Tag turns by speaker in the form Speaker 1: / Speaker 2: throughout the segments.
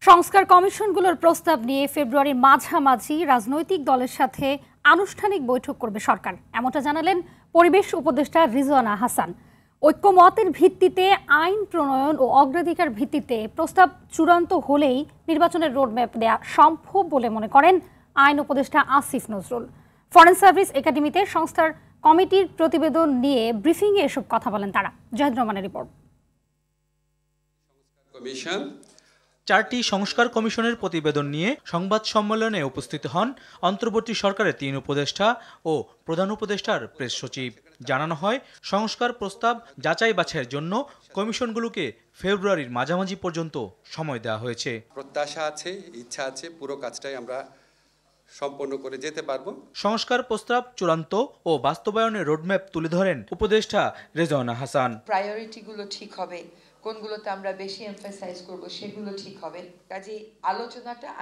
Speaker 1: সংস্কার কমিশনগুলোর প্রস্তাব নিয়ে ফেব্রুয়ারির মাঝামাঝি রাজনৈতিক দলের সাথে আনুষ্ঠানিক বৈঠক করবে সরকার, এমনটা জানালেন পরিবেশ উপদেষ্টা রিজওয়ানা হাসান। ঐক্যমতের ভিত্তিতে আইন প্রণয়ন ও অগ্রাধিকার ভিত্তিতে প্রস্তাব চূড়ান্ত হলেই নির্বাচনের রোডম্যাপ দেয়া সম্ভব বলে মনে করেন আইন উপদেষ্টা আসিফ নজরুল। ফরেন সার্ভিস একাডেমিতে সংস্থার কমিটির প্রতিবেদন নিয়ে ব্রিফিংয়ে এসব কথা বলেন তারা। জাহিদ রহমানের রিপোর্ট।
Speaker 2: চারটি সংস্কার কমিশনের প্রতিবেদন নিয়ে সংবাদ সম্মেলনে উপস্থিত হন অন্তর্বর্তী সরকারের 3 উপদেষ্টা ও প্রধান উপদেষ্টার প্রেস সচিব। জানানো হয়, সংস্কার প্রস্তাব যাচাই বাছাইয়ের জন্য কমিশনগুলোকে ফেব্রুয়ারির মাঝামাঝি পর্যন্ত সময় দেওয়া হয়েছে।
Speaker 3: প্রত্যাশা আছে, ইচ্ছা আছে, পুরো কাজটাই আমরা সম্পন্ন করে যেতে পারবো।
Speaker 2: সংস্কার প্রস্তাব চূড়ান্ত ও বাস্তবায়নের রোডম্যাপ তুলে ধরেন উপদেষ্টা রিজওয়ানা হাসান।
Speaker 4: প্রায়োরিটিগুলো ঠিক হবে, কোনগুলোতে আমরা বেশি এমফাসাইজ করব সেগুলো ঠিক হবে। কাজেই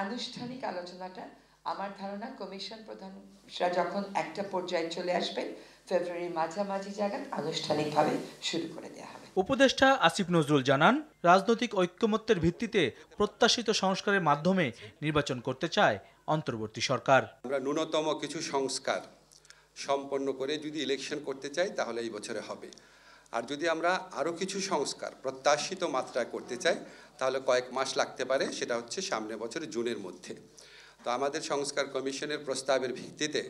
Speaker 4: আনুষ্ঠানিক আলোচনাটা আমার ধারণা কমিশন প্রধানরা যখন একটা পর্যায়ে চলে আসবে ফেব্রুয়ারির মাঝামাঝি জায়গায় আনুষ্ঠানিকভাবে শুরু করে দেওয়া হবে।
Speaker 2: উপদেষ্টা আসিফ নজরুল জানান, রাজনৈতিক ঐক্যমত্যের ভিত্তিতে প্রত্যাশিত সংস্কারের মাধ্যমে নির্বাচন করতে চায় অন্তর্বর্তী সরকার।
Speaker 3: আমরা ন্যূনতম কিছু সংস্কার সম্পন্ন করে যদি ইলেকশন করতে চাই তাহলে এই বছরে হবে। আর যদি আমরা আরও কিছু সংস্কার প্রত্যাশিত মাত্রায় করতে চাই তাহলে কয়েক মাস লাগতে পারে, সেটা হচ্ছে সামনের বছর জুনের মধ্যে। তো আমাদের সংস্কার কমিশনের প্রস্তাবের ভিত্তিতে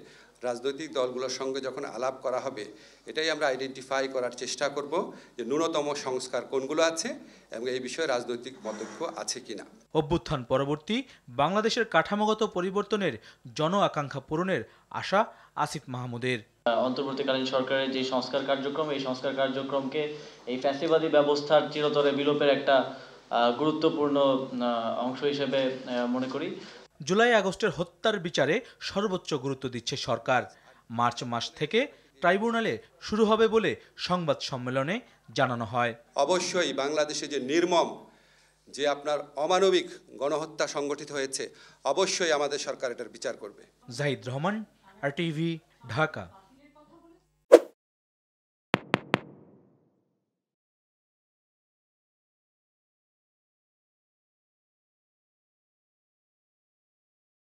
Speaker 3: রাজনৈতিক দলগুলোর সঙ্গে যখন আলাপ করা হবে, এটাই আমরা আইডেন্টিফাই করার চেষ্টা করব যে ন্যূনতম সংস্কার কোনগুলো আছে এবং এই বিষয়ে রাজনৈতিক মতৈক্য আছে কিনা।
Speaker 2: অভ্যুত্থান পরবর্তী বাংলাদেশের কাঠামোগত পরিবর্তনের জন আকাঙ্ক্ষা পূরণের আশা আসিফ মাহমুদের।
Speaker 5: অন্তর্বর্তীকালীন সরকারের যে সংস্কার কার্যক্রম, এই সংস্কার কার্যক্রমকে এই ফ্যাসিবাদী ব্যবস্থার চিরতরে বিলোপের একটা গুরুত্বপূর্ণ অংশ হিসেবে মনে করি।
Speaker 2: জুলাই আগস্টের হত্যার বিচারে সর্বোচ্চ গুরুত্ব দিচ্ছে সরকার। মার্চ মাস থেকে ট্রাইব্যুনালে শুরু হবে বলে সংবাদ সম্মেলনে জানানো হয়।
Speaker 3: অবশ্যই বাংলাদেশে যে নির্মম যে আপনার অমানবিক গণহত্যা সংগঠিত হয়েছে, অবশ্যই আমাদের সরকার এটার বিচার করবে।
Speaker 2: জাহিদ রহমান, RTV, ঢাকা।